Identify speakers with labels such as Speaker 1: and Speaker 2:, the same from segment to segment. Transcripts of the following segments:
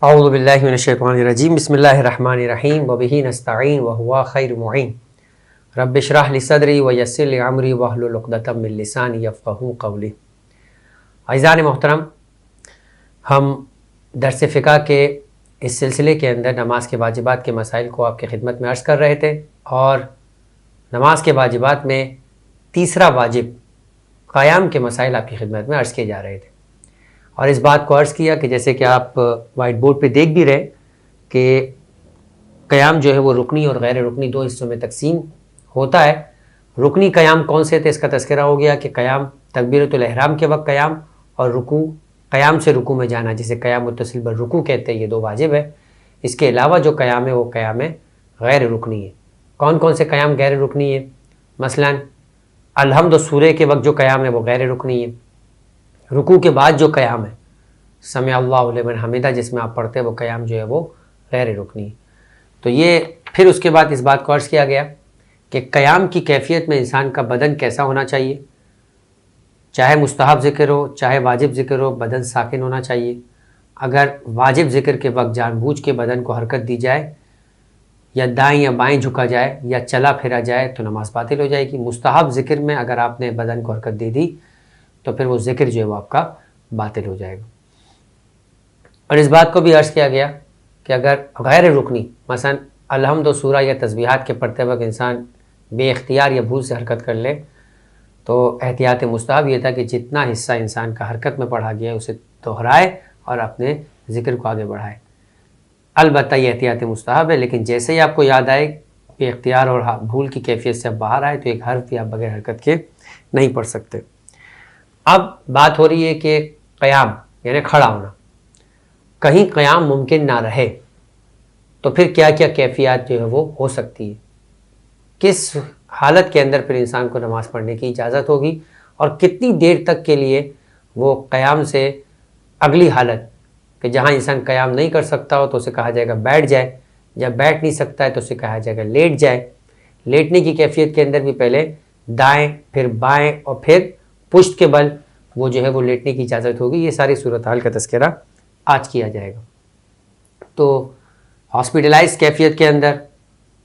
Speaker 1: اعوذ باللہ من الشیطان الرجیم بسم اللہ الرحمن الرحیم وبہ نستعین وہو خیر معین رب اشرح لی صدری ویسر لی امری واحلل عقدۃ من لسانی یفقہوا قولی۔ عزیزان محترم، ہم درس فقہ کے اس سلسلے کے اندر نماز کے واجبات کے مسائل کو آپ کی خدمت میں عرض کر رہے تھے، اور نماز کے واجبات میں تیسرا واجب قیام کے مسائل آپ کی خدمت میں عرض کیے جا رہے تھے، اور اس بات کو عرض کیا کہ جیسے کہ آپ وائٹ بورڈ پہ دیکھ بھی رہے کہ قیام جو ہے وہ رکنی اور غیر رکنی دو حصوں میں تقسیم ہوتا ہے۔ رکنی قیام کون سے تھے اس کا تذکرہ ہو گیا کہ قیام تکبیرۃ الاحرام کے وقت قیام، اور رکوع قیام سے رکوع میں جانا جسے قیام متصل بالرکوع کہتے ہیں، یہ دو واجب ہے۔ اس کے علاوہ جو قیام ہے وہ قیام غیر رکنی ہے۔ کون کون سے قیام غیر رکنی ہے؟ مثلا الحمد سورہ کے وقت جو قیام ہے وہ غیر رکنی ہے۔ رکوع کے بعد جو قیام ہے سمع اللہ لمن حمدہ جس میں آپ پڑھتے ہیں وہ قیام جو ہے وہ غیر رکنی ہے۔ تو یہ پھر اس کے بعد اس بات کو عرض کیا گیا کہ قیام کی کیفیت میں انسان کا بدن کیسا ہونا چاہیے، چاہے مستحب ذکر ہو چاہے واجب ذکر ہو، بدن ساکن ہونا چاہیے۔ اگر واجب ذکر کے وقت جان بوجھ کے بدن کو حرکت دی جائے، یا دائیں یا بائیں جھکا جائے یا چلا پھرا جائے تو نماز باطل ہو جائے گی۔ مستحب ذکر میں اگر آپ نے بدن کو حرکت دے دی تو پھر وہ ذکر جو ہے وہ آپ کا باطل ہو جائے گا۔ اور اس بات کو بھی عرض کیا گیا کہ اگر غیر رکنی مثلا الحمد و سورہ یا تسبیحات کے پڑھتے وقت انسان بے اختیار یا بھول سے حرکت کر لے تو احتیاط مستحب یہ تھا کہ جتنا حصہ انسان کا حرکت میں پڑھا گیا ہے اسے دہرائے اور اپنے ذکر کو آگے بڑھائے۔ البتہ یہ احتیاط مستحب ہے، لیکن جیسے ہی آپ کو یاد آئے بے اختیار اور بھول کی کیفیت سے آپ باہر آئے تو ایک حرف بھی آپ بغیر حرکت کے نہیں پڑھ سکتے۔ اب بات ہو رہی ہے کہ قیام یعنی کھڑا ہونا، کہیں قیام ممکن نہ رہے تو پھر کیا کیا کیفیات جو ہے وہ ہو سکتی ہے، کس حالت کے اندر پھر انسان کو نماز پڑھنے کی اجازت ہوگی، اور کتنی دیر تک کے لیے وہ قیام سے اگلی حالت کہ جہاں انسان قیام نہیں کر سکتا ہو تو اسے کہا جائے گا بیٹھ جائے، جب بیٹھ نہیں سکتا ہے تو اسے کہا جائے گا لیٹ جائے۔ لیٹنے کی کیفیت کے اندر بھی پہلے دائیں پھر بائیں اور پھر پشت کے بل وہ جو ہے وہ لیٹنے کی اجازت ہوگی۔ یہ ساری صورتحال کا تذکرہ آج کیا جائے گا۔ تو ہاسپٹلائز کیفیت کے اندر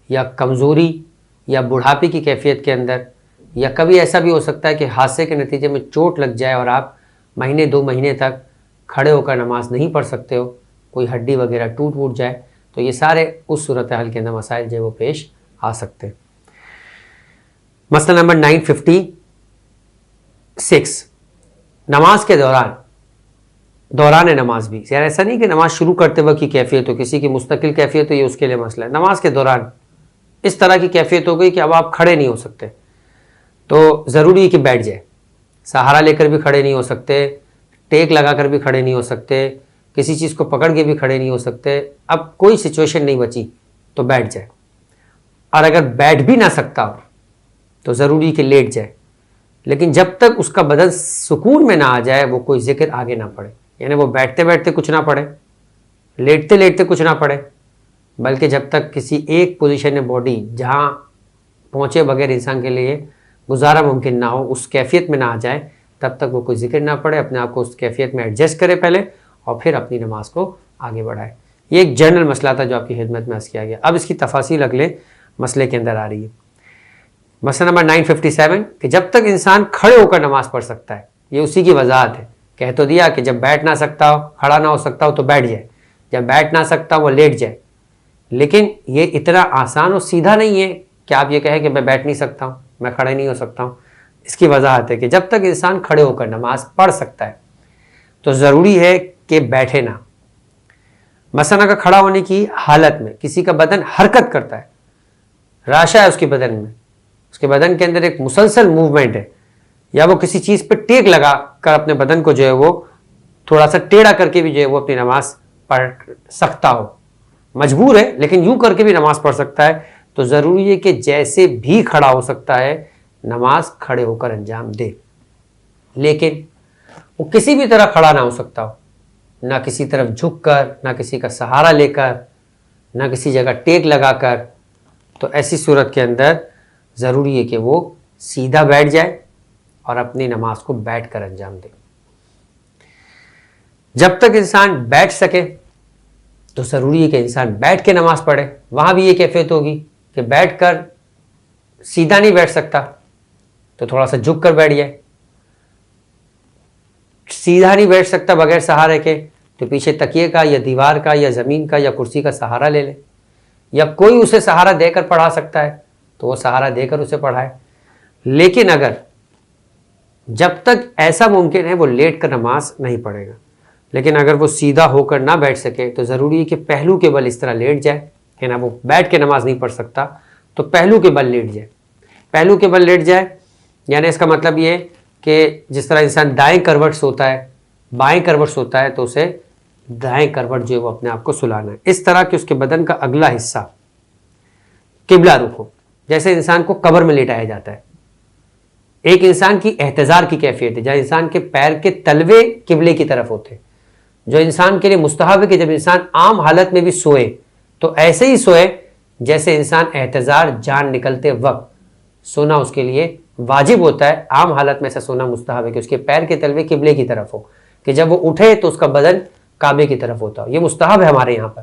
Speaker 1: یا کمزوری یا بڑھاپے کی کیفیت کے اندر، یا کبھی ایسا بھی ہو سکتا ہے کہ حادثے کے نتیجے میں چوٹ لگ جائے اور آپ مہینے دو مہینے تک کھڑے ہو کر نماز نہیں پڑھ سکتے ہو، کوئی ہڈی وغیرہ ٹوٹ ووٹ جائے، تو یہ سارے اس صورتحال کے اندر مسائل جو ہے وہ پیش آ سکتے ہیں۔ مسئلہ نمبر 956، نماز کے دوران نماز بھی، یعنی ایسا نہیں کہ نماز شروع کرتے وقت کی کیفیت ہو، کسی کی مستقل کیفیت ہو یہ اس کے لیے مسئلہ ہے۔ نماز کے دوران اس طرح کی کیفیت ہو گئی کہ اب آپ کھڑے نہیں ہو سکتے تو ضروری ہے کہ بیٹھ جائے، سہارا لے کر بھی کھڑے نہیں ہو سکتے، ٹیک لگا کر بھی کھڑے نہیں ہو سکتے، کسی چیز کو پکڑ کے بھی کھڑے نہیں ہو سکتے، اب کوئی سچویشن نہیں بچی تو بیٹھ جائے، اور اگر بیٹھ بھی نہ سکتا ہو تو ضروری کہ لیٹ جائے، لیکن جب تک اس کا بدن سکون میں نہ آ جائے وہ کوئی ذکر آگے نہ پڑھے، یعنی وہ بیٹھتے بیٹھتے کچھ نہ پڑھے، لیٹتے لیٹتے کچھ نہ پڑھے، بلکہ جب تک کسی ایک پوزیشن باڈی جہاں پہنچے بغیر انسان کے لیے گزارا ممکن نہ ہو اس کیفیت میں نہ آ جائے تب تک وہ کوئی ذکر نہ پڑھے، اپنے آپ کو اس کیفیت میں ایڈجسٹ کرے پہلے اور پھر اپنی نماز کو آگے بڑھائے۔ یہ ایک جنرل مسئلہ تھا جو آپ کی خدمت میں عرض کیا گیا۔ اب اس کی تفاصیل اگلے مسئلے کے اندر آ رہی ہے۔ مسئلہ نمبر 957 کہ جب تک انسان کھڑے ہو کر نماز پڑھ سکتا ہے، یہ اسی کی وضاحت ہے۔ کہہ تو دیا کہ جب بیٹھ نہ سکتا ہو، کھڑا نہ ہو سکتا ہو تو بیٹھ جائے، جب بیٹھ نہ سکتا وہ لیٹ جائے، لیکن یہ اتنا آسان اور سیدھا نہیں ہے کہ آپ یہ کہیں کہ میں بیٹھ نہیں سکتا ہوں، میں کھڑے نہیں ہو سکتا ہوں۔ اس کی وضاحت ہے کہ جب تک انسان کھڑے ہو کر نماز پڑھ سکتا ہے تو ضروری ہے کہ بیٹھے نہ۔ مثلا اگر کھڑا ہونے کی حالت میں کسی کا بدن حرکت کرتا ہے، راشا ہے اس کے بدن میں، اس کے بدن کے اندر ایک مسلسل موومنٹ ہے، یا وہ کسی چیز پہ ٹیک لگا کر اپنے بدن کو جو ہے وہ تھوڑا سا ٹیڑھا کر کے بھی جو ہے وہ اپنی نماز پڑھ سکتا ہو، مجبور ہے لیکن یوں کر کے بھی نماز پڑھ سکتا ہے، تو ضروری ہے کہ جیسے بھی کھڑا ہو سکتا ہے نماز کھڑے ہو کر انجام دے، لیکن وہ کسی بھی طرح کھڑا نہ ہو سکتا ہو، نہ کسی طرف جھک کر، نہ کسی کا سہارا لے کر، نہ کسی جگہ ٹیک لگا کر، تو ایسی صورت کے اندر ضروری ہے کہ وہ سیدھا بیٹھ جائے اور اپنی نماز کو بیٹھ کر انجام دے۔ جب تک انسان بیٹھ سکے تو ضروری ہے کہ انسان بیٹھ کے نماز پڑھے. وہاں بھی یہ کیفیت ہوگی کہ بیٹھ کر سیدھا نہیں بیٹھ سکتا تو تھوڑا سا جھک کر بیٹھ جائے, سیدھا نہیں بیٹھ سکتا بغیر سہارے کے تو پیچھے تکیے کا یا دیوار کا یا زمین کا یا کرسی کا سہارا لے لے, یا کوئی اسے سہارا دے کر پڑھا سکتا ہے تو وہ سہارا دے کر اسے پڑھائے. لیکن اگر جب تک ایسا ممکن ہے وہ لیٹ کر نماز نہیں پڑھے گا, لیکن اگر وہ سیدھا ہو کر نہ بیٹھ سکے تو ضروری ہے کہ پہلو کے بل اس طرح لیٹ جائے کہ نا وہ بیٹھ کے نماز نہیں پڑھ سکتا تو پہلو کے بل لیٹ جائے. پہلو کے بل لیٹ جائے یعنی اس کا مطلب یہ کہ جس طرح انسان دائیں کروٹ سوتا ہے, بائیں کروٹ سوتا ہے, تو اسے دائیں کروٹ جو ہے وہ اپنے آپ کو سلانا ہے اس طرح کہ اس کے بدن کا اگلا حصہ قبلہ رخ ہو, جیسے انسان کو قبر میں لیٹایا جاتا ہے. ایک انسان کی احتضار کی کیفیت ہے جہاں انسان کے پیر کے تلوے قبلے کی طرف ہوتے ہیں, جو انسان کے لیے مستحب ہے کہ جب انسان عام حالت میں بھی سوئے تو ایسے ہی سوئے جیسے انسان احتضار جان نکلتے وقت سونا اس کے لیے واجب ہوتا ہے. عام حالت میں ایسا سونا مستحب ہے کہ اس کے پیر کے تلوے قبلے کی طرف ہو, کہ جب وہ اٹھے تو اس کا بدن کعبے کی طرف ہوتا ہو. یہ مستحب ہے ہمارے یہاں پر.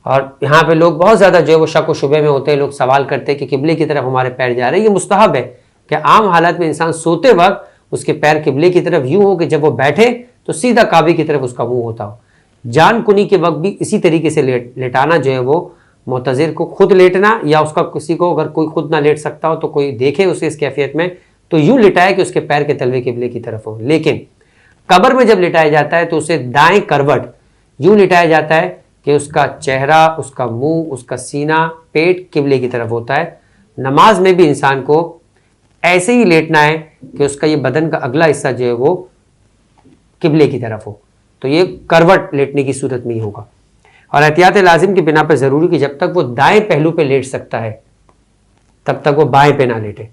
Speaker 1: اور یہاں پہ لوگ بہت زیادہ جو ہے وہ شک و شبے میں ہوتے ہیں, لوگ سوال کرتے ہیں کہ قبلے کی طرف ہمارے پیر جا رہے ہیں. یہ مستحب ہے کہ عام حالت میں انسان سوتے وقت اس کے پیر قبلے کی طرف یوں ہو کہ جب وہ بیٹھے تو سیدھا کعبے کی طرف اس کا منہ ہوتا ہو. جان کنی کے وقت بھی اسی طریقے سے لیٹانا جو ہے وہ معتذر کو خود لیٹنا, یا اس کا کسی کو اگر کوئی خود نہ لیٹ سکتا ہو تو کوئی دیکھے اسے اس کیفیت میں تو یوں لٹائے کہ اس کے پیر کے تلوے قبلے کی طرف ہو. لیکن قبر میں جب لٹایا جاتا ہے تو اسے دائیں کروٹ یوں لٹایا جاتا ہے کہ اس کا چہرہ, اس کا منہ, اس کا سینہ, پیٹ قبلے کی طرف ہوتا ہے. نماز میں بھی انسان کو ایسے ہی لیٹنا ہے کہ اس کا یہ بدن کا اگلا حصہ جو ہے وہ قبلے کی طرف ہو. تو یہ کروٹ لیٹنے کی صورت میں ہی ہوگا. اور احتیاط لازم کی بنا پر ضروری کہ جب تک وہ دائیں پہلو پہ لیٹ سکتا ہے تب تک وہ بائیں پہ نہ لیٹے,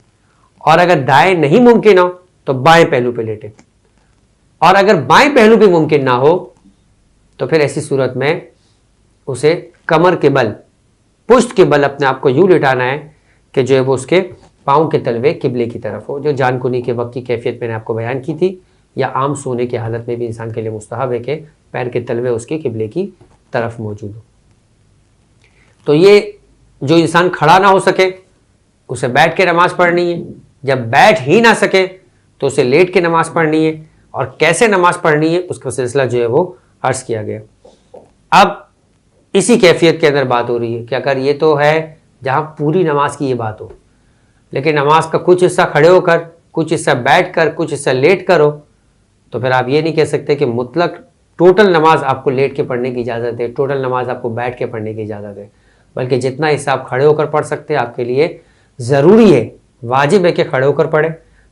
Speaker 1: اور اگر دائیں نہیں ممکن ہو تو بائیں پہلو پہ لیٹے, اور اگر بائیں پہلو پہ ممکن نہ ہو تو پھر ایسی صورت میں اسے کمر کے بل, پشت کے بل اپنے آپ کو یوں لٹانا ہے کہ جو ہے وہ اس کے پاؤں کے تلوے قبلے کی طرف ہو, جو جان کنی کے وقت کی کیفیت میں نے آپ کو بیان کی تھی, یا عام سونے کی حالت میں بھی انسان کے لیے مستحب ہے کہ پیر کے تلوے اس کے قبلے کی طرف موجود ہو. تو یہ جو انسان کھڑا نہ ہو سکے اسے بیٹھ کے نماز پڑھنی ہے, جب بیٹھ ہی نہ سکے تو اسے لیٹ کے نماز پڑھنی ہے, اور کیسے نماز پڑھنی ہے اس کا سلسلہ جو ہے وہ عرض کیا گیا. اب اسی کیفیت کے اندر بات ہو رہی ہے کہ اگر یہ تو ہے جہاں پوری نماز کی یہ بات ہو, لیکن نماز کا کچھ حصہ کھڑے ہو کر, کچھ حصہ بیٹھ کر, کچھ حصہ لیٹ کر ہو, تو پھر آپ یہ نہیں کہہ سکتے کہ مطلق ٹوٹل نماز آپ کو لیٹ کے پڑھنے کی اجازت ہے, ٹوٹل نماز آپ کو بیٹھ کے پڑھنے کی اجازت ہے. بلکہ جتنا حصہ آپ کھڑے ہو کر پڑھ سکتے ہیں آپ کے لیے ضروری ہے, واجب ہے کہ کھڑے ہو کر پڑھیں.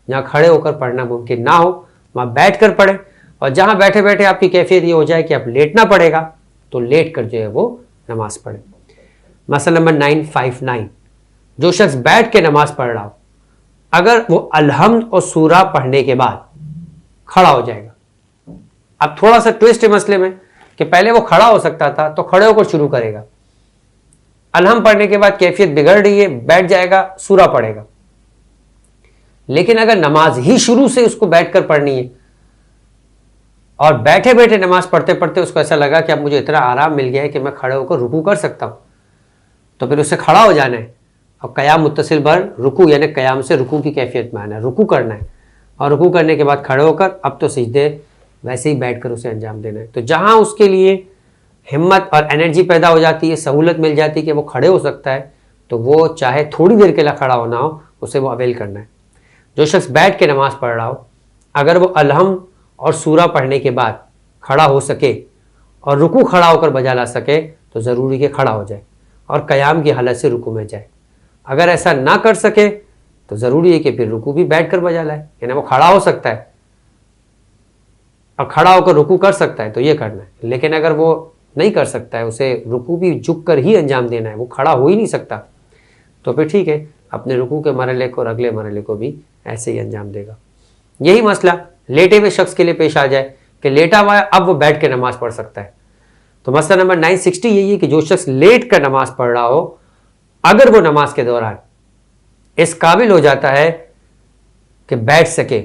Speaker 1: جہاں کھڑے ہو کر پڑھنا ممکن نہ ہو وہاں بیٹھ کر پڑھیں, اور جہاں بیٹھے بیٹھے آپ کی کیفیت یہ ہو جائے کہ آپ لیٹنا پڑے گا تو لیٹ کر جو ہے وہ نماز پڑھیں. مسئلہ نمبر 959, جو شخص بیٹھ کے نماز پڑھ رہا ہو اگر وہ الحمد اور سورہ پڑھنے کے بعد کھڑا ہو جائے گا. اب تھوڑا سا ٹویسٹ ہے مسئلے میں کہ پہلے وہ کھڑا ہو سکتا تھا تو کھڑے ہو کر شروع کرے گا, الحمد پڑھنے کے بعد کیفیت بگڑ رہی ہے, بیٹھ جائے گا, سورہ پڑھے گا. لیکن اگر نماز ہی شروع سے اس کو بیٹھ کر پڑھنی ہے اور بیٹھے بیٹھے نماز پڑھتے پڑھتے اس کو ایسا لگا کہ اب مجھے اتنا آرام مل گیا ہے کہ میں کھڑے ہو کر رکوع کر سکتا ہوں, تو پھر اسے کھڑا ہو جانا ہے اور قیام متصل بر رکوع یعنی قیام سے رکوع کی کیفیت میں آنا ہے, رکوع کرنا ہے, اور رکوع کرنے کے بعد کھڑے ہو کر اب تو سجدے ویسے ہی بیٹھ کر اسے انجام دینا ہے. تو جہاں اس کے لیے ہمت اور انرجی پیدا ہو جاتی ہے, سہولت مل جاتی ہے کہ وہ کھڑے ہو سکتا ہے, تو وہ چاہے تھوڑی دیر کے لیے کھڑا ہونا ہو اسے وہ اویل کرنا ہے. جو شخص بیٹھ کے نماز پڑھ رہا ہو اگر وہ الحمد اور سورہ پڑھنے کے بعد کھڑا ہو سکے اور رکوع کھڑا ہو کر بجا لا سکے تو ضروری کہ کھڑا ہو جائے اور قیام کی حالت سے رکوع میں جائے. اگر ایسا نہ کر سکے تو ضروری ہے کہ پھر رکوع بھی بیٹھ کر بجا لائے, یعنی وہ کھڑا ہو سکتا ہے اور کھڑا ہو کر رکوع کر سکتا ہے تو یہ کرنا ہے. لیکن اگر وہ نہیں کر سکتا ہے, اسے رکوع بھی جھک کر ہی انجام دینا ہے, وہ کھڑا ہو ہی نہیں سکتا, تو پھر ٹھیک ہے اپنے رکوع کے مرحلے کو اور اگلے مرحلے کو بھی ایسے ہی انجام دے گا. یہی مسئلہ لیٹے ہوئے شخص کے لیے پیش آ جائے کہ لیٹا ہوا ہے اب وہ بیٹھ کے نماز پڑھ سکتا ہے. تو مسئلہ نمبر 960 یہی ہے کہ جو شخص لیٹ کر نماز پڑھ رہا ہو اگر وہ نماز کے دوران اس قابل ہو جاتا ہے کہ بیٹھ سکے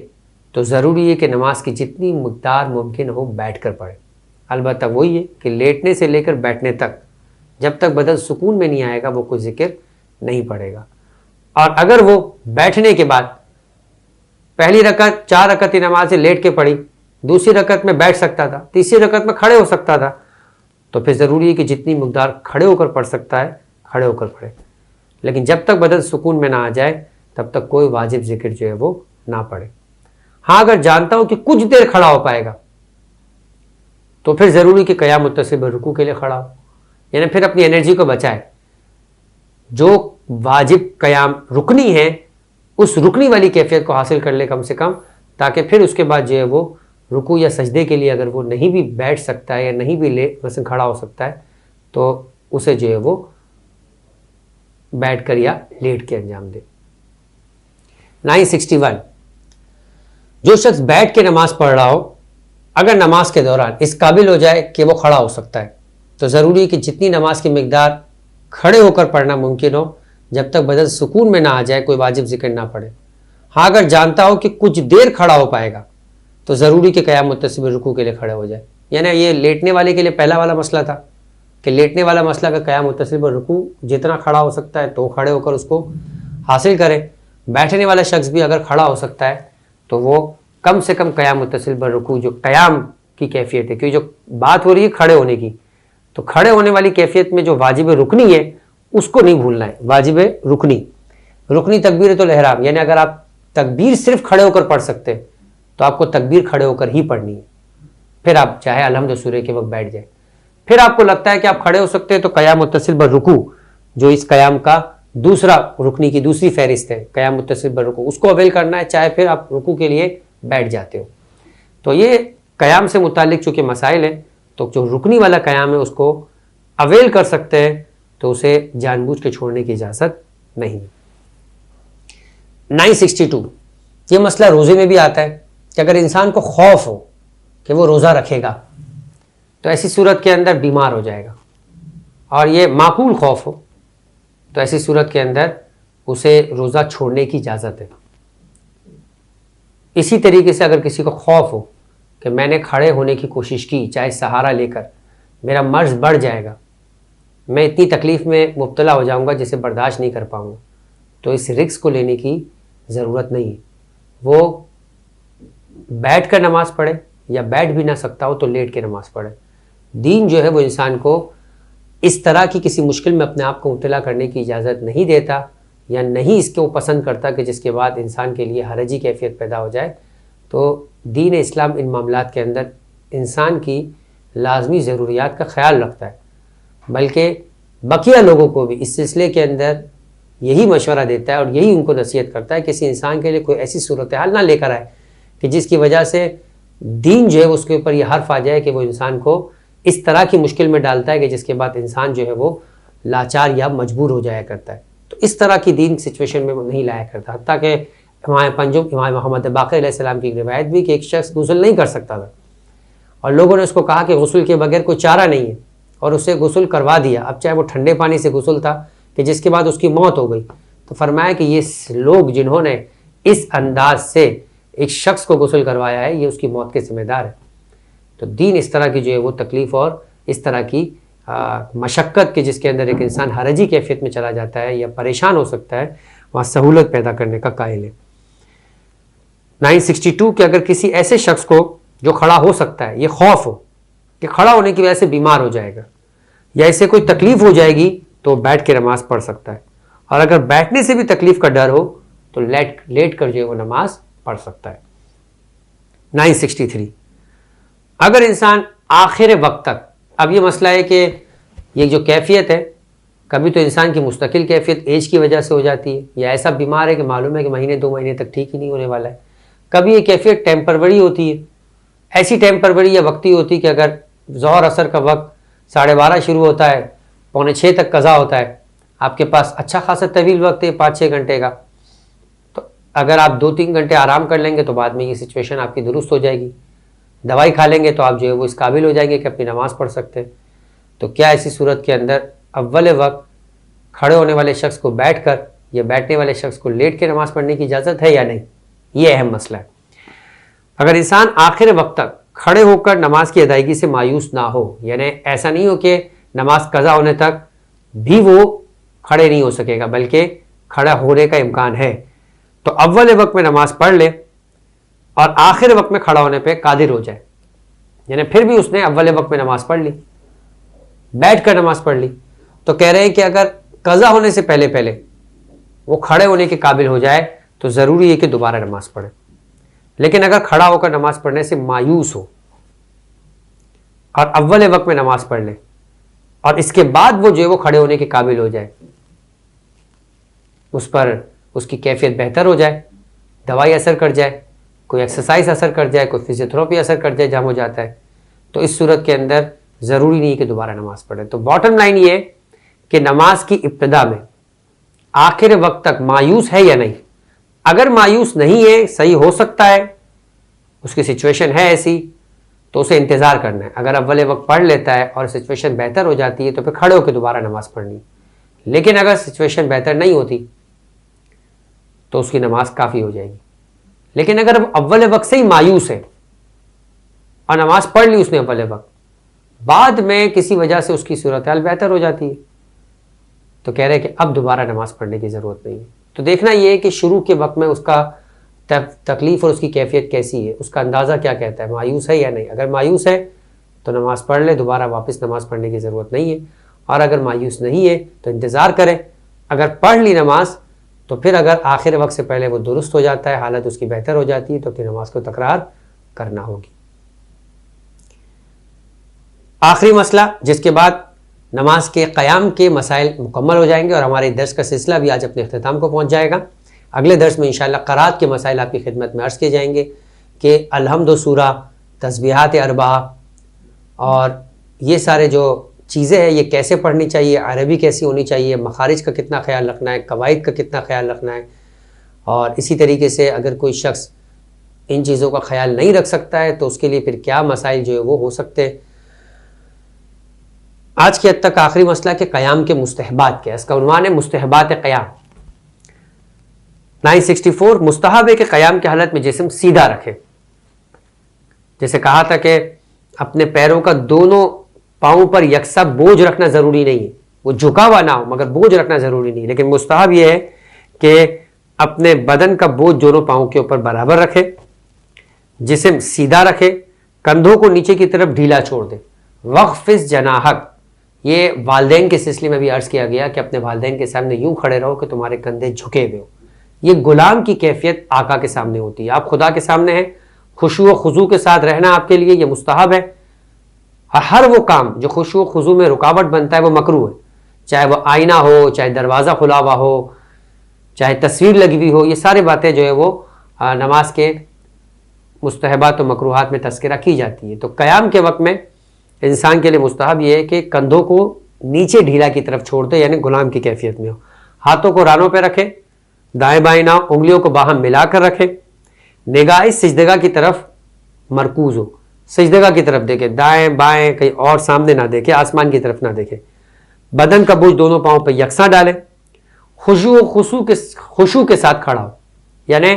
Speaker 1: تو ضروری ہے کہ نماز کی جتنی مقدار ممکن ہو بیٹھ کر پڑھے. البتہ وہی ہے کہ لیٹنے سے لے کر بیٹھنے تک جب تک بدن سکون میں نہیں آئے گا وہ کوئی ذکر نہیں پڑے گا. اور اگر وہ بیٹھنے کے بعد پہلی رکعت 4 رکعت نماز سے لیٹ کے پڑھی، دوسری رکعت میں بیٹھ سکتا تھا، تیسری رکعت میں کھڑے ہو سکتا تھا، تو پھر ضروری ہے کہ جتنی مقدار کھڑے ہو کر پڑھ سکتا ہے کھڑے ہو کر پڑھے. لیکن جب تک بدن سکون میں نہ آ جائے تب تک کوئی واجب ذکر جو ہے وہ نہ پڑھے. ہاں اگر جانتا ہوں کہ کچھ دیر کھڑا ہو پائے گا تو پھر ضروری کہ قیام متصل رکوع کے لیے کھڑا ہو، یعنی پھر اپنی انرجی کو بچائے. جو واجب قیام رکنی ہے اس رکنی والی کیفیت کو حاصل کر لے کم سے کم، تاکہ پھر اس کے بعد جو ہے وہ رکوع یا سجدے کے لیے اگر وہ نہیں بھی بیٹھ سکتا ہے یا نہیں بھی مثلا کھڑا ہو سکتا ہے تو اسے جو ہے وہ بیٹھ کر یا لیٹ کے انجام دے. 961 جو شخص بیٹھ کے نماز پڑھ رہا ہو اگر نماز کے دوران اس قابل ہو جائے کہ وہ کھڑا ہو سکتا ہے تو ضروری ہے کہ جتنی نماز کی مقدار کھڑے ہو کر پڑھنا ممکن ہو جب تک بدن سکون میں نہ آ جائے کوئی واجب ذکر نہ پڑھے. ہاں اگر جانتا ہو کہ کچھ دیر کھڑا ہو پائے گا تو ضروری کہ قیام متصل رکوع کے لیے کھڑے ہو جائے. یعنی یہ لیٹنے والے کے لیے پہلا والا مسئلہ تھا کہ لیٹنے والا مسئلہ کا قیام متصل رکوع جتنا کھڑا ہو سکتا ہے تو کھڑے ہو کر اس کو حاصل کرے. بیٹھنے والا شخص بھی اگر کھڑا ہو سکتا ہے تو وہ کم سے کم قیام متصل رکوع جو قیام کی کیفیت ہے، کیونکہ جو بات ہو رہی ہے کھڑے ہونے کی، تو کھڑے ہونے والی کیفیت میں جو واجب رکنی ہے اس کو نہیں بھولنا ہے. واجب رکنی تکبیرۃ الاحرام، یعنی اگر آپ تکبیر صرف کھڑے ہو کر پڑھ سکتے تو آپ کو تکبیر کھڑے ہو کر ہی پڑھنی ہے. پھر آپ چاہے الحمد سورہ کے وقت بیٹھ جائے. پھر آپ کو لگتا ہے کہ آپ کھڑے ہو سکتے ہیں تو قیام متصل رکوع جو اس قیام کا دوسرا رکنی کی دوسری فہرست ہے، قیام متصل رکوع، اس کو اویل کرنا ہے، چاہے پھر آپ رکوع کے لیے بیٹھ جاتے ہو. تو یہ قیام سے متعلق چونکہ مسائل ہیں تو جو رکنی والا قیام ہے اس کو اویل کر سکتے ہیں تو اسے جان بوجھ کے چھوڑنے کی اجازت نہیں. 962 یہ مسئلہ روزے میں بھی آتا ہے کہ اگر انسان کو خوف ہو کہ وہ روزہ رکھے گا تو ایسی صورت کے اندر بیمار ہو جائے گا، اور یہ معقول خوف ہو تو ایسی صورت کے اندر اسے روزہ چھوڑنے کی اجازت ہے. اسی طریقے سے اگر کسی کو خوف ہو کہ میں نے کھڑے ہونے کی کوشش کی چاہے سہارا لے کر، میرا مرض بڑھ جائے گا، میں اتنی تکلیف میں مبتلا ہو جاؤں گا جسے برداشت نہیں کر پاؤں گا، تو اس رسک کو لینے کی ضرورت نہیں ہے. وہ بیٹھ کر نماز پڑھے یا بیٹھ بھی نہ سکتا ہو تو لیٹ کے نماز پڑھے. دین جو ہے وہ انسان کو اس طرح کی کسی مشکل میں اپنے آپ کو مبتلا کرنے کی اجازت نہیں دیتا یا نہیں اس کو پسند کرتا کہ جس کے بعد انسان کے لیے حرجی کیفیت پیدا ہو جائے. تو دین اسلام ان معاملات کے اندر انسان کی لازمی ضروریات کا خیال رکھتا ہے، بلکہ بقیہ لوگوں کو بھی اس سلسلے کے اندر یہی مشورہ دیتا ہے اور یہی ان کو نصیحت کرتا ہے کہ کسی انسان کے لیے کوئی ایسی صورتحال نہ لے کر آئے کہ جس کی وجہ سے دین جو ہے اس کے اوپر یہ حرف آ جائے کہ وہ انسان کو اس طرح کی مشکل میں ڈالتا ہے کہ جس کے بعد انسان جو ہے وہ لاچار یا مجبور ہو جایا کرتا ہے. تو اس طرح کی دین سچویشن میں وہ نہیں لایا کرتا. حتیٰ کہ امام پنجم امام محمد باقر علیہ السلام کی ایک روایت بھی کہ ایک شخص غسل نہیں کر سکتا تھا اور لوگوں نے اس کو کہا کہ غسل کے بغیر کوئی چارہ نہیں ہے اور اسے غسل کروا دیا. اب چاہے وہ ٹھنڈے پانی سے غسل تھا کہ جس کے بعد اس کی موت ہو گئی، تو فرمایا کہ یہ لوگ جنہوں نے اس انداز سے ایک شخص کو غسل کروایا ہے یہ اس کی موت کے ذمہ دار ہے. تو دین اس طرح کی جو ہے وہ تکلیف اور اس طرح کی مشقت کے جس کے اندر ایک انسان حرجی کیفیت میں چلا جاتا ہے یا پریشان ہو سکتا ہے وہاں سہولت پیدا کرنے کا قائل ہے. 962 کہ اگر کسی ایسے شخص کو جو کھڑا ہو سکتا ہے یہ خوف ہو کہ کھڑا ہونے کی وجہ سے بیمار ہو جائے گا یا اسے کوئی تکلیف ہو جائے گی تو بیٹھ کے نماز پڑھ سکتا ہے، اور اگر بیٹھنے سے بھی تکلیف کا ڈر ہو تو لیٹ کر جو ہے وہ نماز پڑھ سکتا ہے. 963 اگر انسان آخر وقت تک، اب یہ مسئلہ ہے کہ یہ جو کیفیت ہے کبھی تو انسان کی مستقل کیفیت ایج کی وجہ سے ہو جاتی ہے یا ایسا بیمار ہے کہ معلوم ہے کہ مہینے 2 مہینے تک ٹھیک ہی نہیں ہونے والا ہے. کبھی یہ کیفیت ٹیمپروری ہوتی ہے، ایسی ٹیمپروری یا وقتی ہوتی ہے کہ اگر ظہر عصر کا وقت 12:30 شروع ہوتا ہے 5:45 تک قضا ہوتا ہے، آپ کے پاس اچھا خاصا طویل وقت ہے 5-6 گھنٹے کا، تو اگر آپ 2-3 گھنٹے آرام کر لیں گے تو بعد میں یہ سچویشن آپ کی درست ہو جائے گی. دوائی کھا لیں گے تو آپ جو ہے وہ اس قابل ہو جائیں گے کہ اپنی نماز پڑھ سکتے ہیں. تو کیا ایسی صورت کے اندر اول وقت کھڑے ہونے والے شخص کو بیٹھ کر یا بیٹھنے والے شخص کو لیٹ کے نماز پڑھنے کی اجازت ہے یا نہیں؟ یہ اہم مسئلہ ہے. اگر انسان آخر وقت تک کھڑے ہو کر نماز کی ادائیگی سے مایوس نہ ہو، یعنی ایسا نہیں ہو کہ نماز قضا ہونے تک بھی وہ کھڑے نہیں ہو سکے گا، بلکہ کھڑا ہونے کا امکان ہے تو اول وقت میں نماز پڑھ لے اور آخر وقت میں کھڑا ہونے پہ قادر ہو جائے، یعنی پھر بھی اس نے اول وقت میں نماز پڑھ لی، بیٹھ کر نماز پڑھ لی، تو کہہ رہے ہیں کہ اگر قضا ہونے سے پہلے پہلے وہ کھڑے ہونے کے قابل ہو جائے تو ضروری ہے کہ دوبارہ نماز پڑھے، لیکن اگر کھڑا ہو کر نماز پڑھنے سے مایوس ہو اور اول وقت میں نماز پڑھ لے اور اس کے بعد وہ جو ہے وہ کھڑے ہونے کے قابل ہو جائے، اس پر اس کی کیفیت بہتر ہو جائے، دوائی اثر کر جائے، کوئی ایکسرسائز اثر کر جائے، کوئی فزیوتھراپی اثر کر جائے جہاں ہو جاتا ہے، تو اس صورت کے اندر ضروری نہیں کہ دوبارہ نماز پڑھے۔ تو باٹم لائن یہ ہے کہ نماز کی ابتدا میں آخر وقت تک مایوس ہے یا نہیں؟ اگر مایوس نہیں ہے، صحیح ہو سکتا ہے، اس کی سچویشن ہے ایسی، تو اسے انتظار کرنا ہے۔ اگر اول وقت پڑھ لیتا ہے اور سچویشن بہتر ہو جاتی ہے تو پھر کھڑے ہو کے دوبارہ نماز پڑھنی، لیکن اگر سچویشن بہتر نہیں ہوتی تو اس کی نماز کافی ہو جائے گی۔ لیکن اگر اول وقت سے ہی مایوس ہے اور نماز پڑھ لی اس نے اول وقت، بعد میں کسی وجہ سے اس کی صورتحال بہتر ہو جاتی ہے، تو کہہ رہے ہیں کہ اب دوبارہ نماز پڑھنے کی ضرورت نہیں ہے۔ تو دیکھنا یہ ہے کہ شروع کے وقت میں اس کا تکلیف اور اس کی کیفیت کیسی ہے، اس کا اندازہ کیا کہتا ہے، مایوس ہے یا نہیں۔ اگر مایوس ہے تو نماز پڑھ لے، دوبارہ واپس نماز پڑھنے کی ضرورت نہیں ہے، اور اگر مایوس نہیں ہے تو انتظار کرے۔ اگر پڑھ لی نماز تو پھر اگر آخر وقت سے پہلے وہ درست ہو جاتا ہے، حالت اس کی بہتر ہو جاتی ہے، تو پھر نماز کو تکرار کرنا ہوگی۔ آخری مسئلہ جس کے بعد نماز کے قیام کے مسائل مکمل ہو جائیں گے اور ہمارے درس کا سلسلہ بھی آج اپنے اختتام کو پہنچ جائے گا۔ اگلے درس میں انشاءاللہ قرات کے مسائل آپ کی خدمت میں عرض کیے جائیں گے کہ الحمد و سورہ، تسبیحات اربعہ اور یہ سارے جو چیزیں ہیں یہ کیسے پڑھنی چاہیے، عربی کیسی ہونی چاہیے، مخارج کا کتنا خیال رکھنا ہے، قواعد کا کتنا خیال رکھنا ہے، اور اسی طریقے سے اگر کوئی شخص ان چیزوں کا خیال نہیں رکھ سکتا ہے تو اس کے لیے پھر کیا مسائل جو ہے وہ ہو سکتے ہیں۔ آج کی حد تک آخری مسئلہ کہ قیام کے مستحبات کیا ہے، اس کا عنوان ہے مستحبات قیام۔ 964 مستحب ہے کہ قیام کی حالت میں جسم سیدھا رکھے۔ جیسے کہا تھا کہ اپنے پیروں کا دونوں پاؤں پر یکساں بوجھ رکھنا ضروری نہیں ہے، وہ جھکا ہوا نہ ہو مگر بوجھ رکھنا ضروری نہیں، لیکن مستحب یہ ہے کہ اپنے بدن کا بوجھ دونوں پاؤں کے اوپر برابر رکھے، جسم سیدھا رکھے، کندھوں کو نیچے کی طرف ڈھیلا چھوڑ دے۔ وخفض جناحک، یہ والدین کے سلسلے میں بھی عرض کیا گیا کہ اپنے والدین کے سامنے یوں کھڑے رہو کہ تمہارے کندھے جھکے ہوئے ہو۔ یہ غلام کی کیفیت آقا کے سامنے ہوتی ہے، آپ خدا کے سامنے ہیں، خشوع و خضوع کے ساتھ رہنا آپ کے لیے یہ مستحب ہے۔ ہر وہ کام جو خشوع و خضوع میں رکاوٹ بنتا ہے وہ مکروہ ہے، چاہے وہ آئینہ ہو، چاہے دروازہ کھلا ہوا ہو، چاہے تصویر لگی ہوئی ہو، یہ سارے باتیں جو ہے وہ نماز کے مستحبات و مکروہات میں تذکرہ کی جاتی ہے۔ تو قیام کے وقت میں انسان کے لیے مستحب یہ ہے کہ کندھوں کو نیچے ڈھیلا کی طرف چھوڑ دے، یعنی غلام کی کیفیت میں ہو، ہاتھوں کو رانوں پہ رکھے، دائیں بائیں نہ، انگلیوں کو باہم ملا کر رکھے، نگاہ سجدگاہ کی طرف مرکوز ہو، سجدگاہ کی طرف دیکھے، دائیں بائیں کہیں اور سامنے نہ دیکھے، آسمان کی طرف نہ دیکھے، بدن کا بوجھ دونوں پاؤں پہ یکساں ڈالے، خشوع کے ساتھ کھڑا ہو، یعنی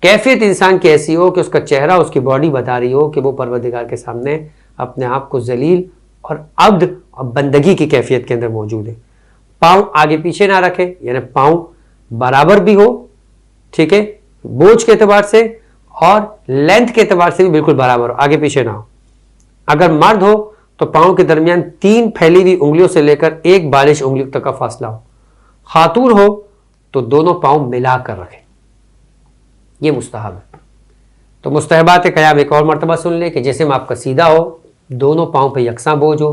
Speaker 1: کیفیت انسان کی ایسی ہو کہ اس کا چہرہ، اس کی باڈی بتا رہی ہو کہ وہ پروردگار کے سامنے اپنے آپ کو ذلیل اور عبد اور بندگی کی کیفیت کے اندر موجود ہے۔ پاؤں آگے پیچھے نہ رکھے، یعنی پاؤں برابر بھی ہو، ٹھیک ہے، بوجھ کے اعتبار سے اور لینتھ کے اعتبار سے بھی بالکل برابر ہو، آگے پیچھے نہ ہو۔ اگر مرد ہو تو پاؤں کے درمیان 3 پھیلی ہوئی انگلیوں سے لے کر 1 بالش انگلی تک کا فاصلہ ہو۔ خاتون ہو تو دونوں پاؤں ملا کر رکھے، یہ مستحب ہے۔ تو مستحبات قیام ایک اور مرتبہ سن لے کہ جسم آپ کا سیدھا ہو، دونوں پاؤں پہ یکساں بوجھ ہو،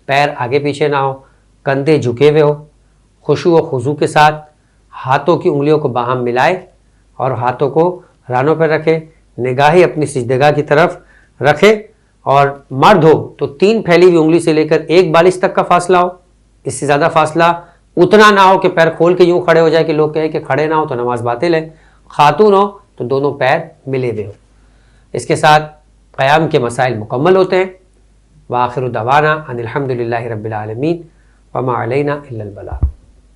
Speaker 1: پیر آگے پیچھے نہ ہو، کندھے جھکے ہوئے ہو، خشوع و خضوع کے ساتھ ہاتھوں کی انگلیوں کو باہم ملائے اور ہاتھوں کو رانوں پر رکھے، نگاہیں اپنی سجدگاہ کی طرف رکھے، اور مرد ہو تو 3 پھیلی ہوئی انگلی سے لے کر 1 بالش تک کا فاصلہ ہو، اس سے زیادہ فاصلہ اتنا نہ ہو کہ پیر کھول کے یوں کھڑے ہو جائے کہ لوگ کہیں کہ کھڑے نہ ہو تو نماز باطل ہے۔ خاتون ہو تو دونوں پیر ملے ہوئے ہو۔ اس کے ساتھ قیام کے مسائل مکمل ہوتے ہیں۔ وآخر دعوانا ان الحمد للہ رب العالمین وما علینا الا البلاغ۔